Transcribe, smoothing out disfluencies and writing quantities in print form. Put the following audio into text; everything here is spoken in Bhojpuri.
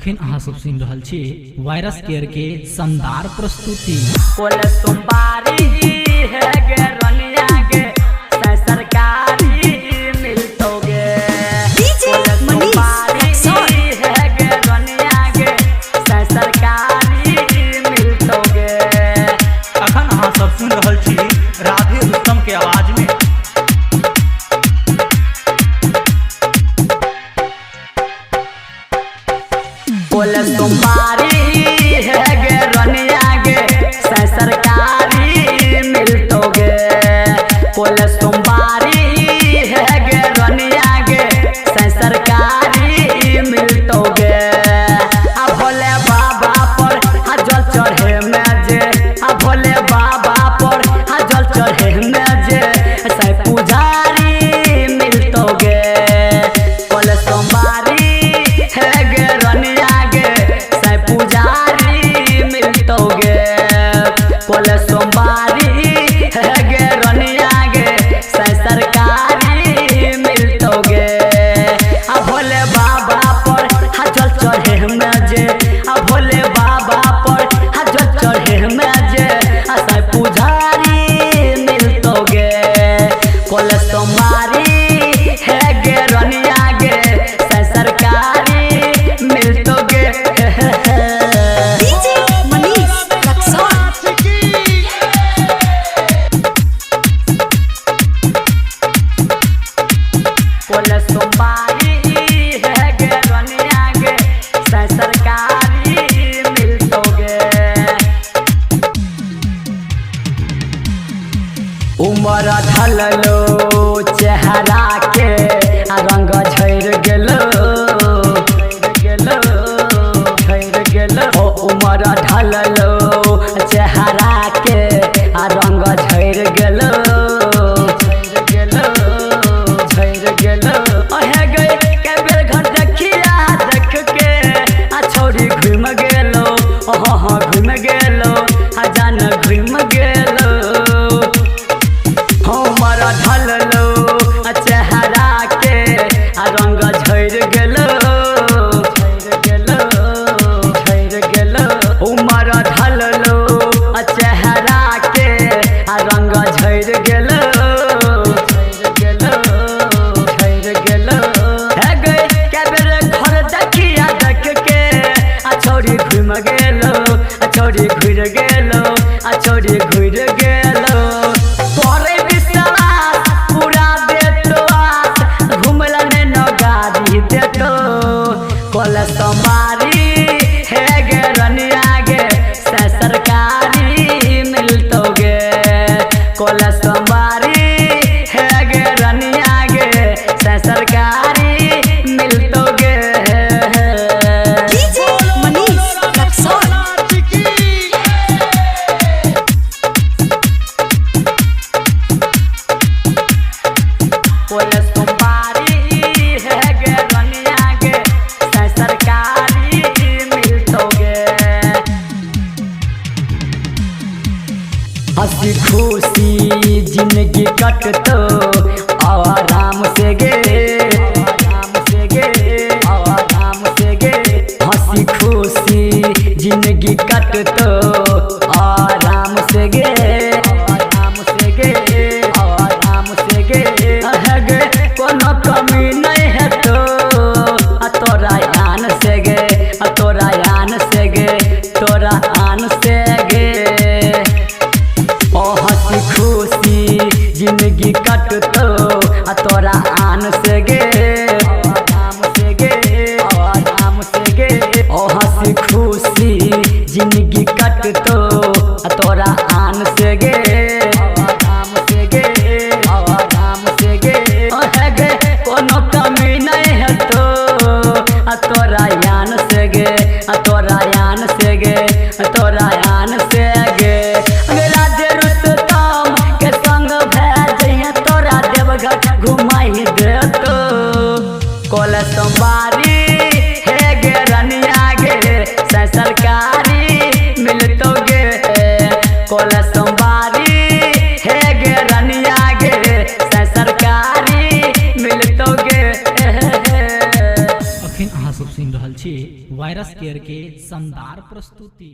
अखन अहाँ सब सुन रहल छी वायरस केयर के शानदार प्रस्तुति। सोमवारी है गे रनिया गे सरकारी मिलतोगे सोमवारी है गे रनिया गे सरकारी मिलतोगे। अखन अहाँ सब सुन रहल छी राधे उत्तम के आवाज में। सोमवारी है गे रनिया गे सरकारी मिलतोगे। सोमवारी है गे रनिया गे सरकारी मिलतोगे। आ भोले बाबा पर जल चढ़े में जे आ भोले बाबा पर जल चढ़े में जे से पुजारी मिलतोगे। सोमवारी है गे रनिया पुजारी मिलतोगे। सोमवारी है गे रनिया गे सरकारी मिलतोगे। आ भोले बाबा पर जल चढ़े में जे आ भोले बाबा पर जल चढ़े में जे से पुजारी मिलतोगे। सोमवारी है गे रनिया गे सरकारी मिलतोगे। सोमवारी है गे रनिया गे सरकारी मिलतोगे। उमर ढललो चेहरा के रंग झड़ गेलो उमर ढललो चेहरा के रंग झड़ गेलो घूम गेलो जान घूम गेलो। हमर ढललो चेहरा के रंग झड़ गेलो उमर ढललो चेहरा के रंग झड़ गेलो है गे के बेर घर देखिया देख के छोड़ी घूम गेलो छोड़ी घुर गेलो छोड़ी घुर गेलो। तोरे विश्वास पूरा देतो आस घुमला ने न गाड़ी देतो। सोमवारी है गे रनिया गे सरकारी मिलतोगे। सोमवारी है गे रनिया गे सरकारी मिलतोगे। सोमवारी है गे रनिया गे सरकारी मिलतोगे। हंसी खुशी जिंदगी कटतो आराम से गे हंसी खुशी जिंदगी कटतो आराम से गे कोनो कमी नहीं है तो तोरा आन से गे तोरा आन से गे तोरा आन से गे। ओ हंसी खुशी जिंदगी कटतो तोरा आन से गे ओ हंसी खुशी जिंदगी कटतो तोरा आन से गे कोनो कमी नहीं है तो तोरा यान से गे तोरा यान से गे तोरा यान से गे। राधे रुस्तम के संग भेजिया तोरा देवघर घुमाई देतो। सोमवारी है गे रनिया गे सरकारी मिलतोगे। सोमवारी है गे रनिया गे सरकारी मिलतोगे। अखन अहाँ सब सुन रहल छी वायरस केयर के शानदार प्रस्तुति।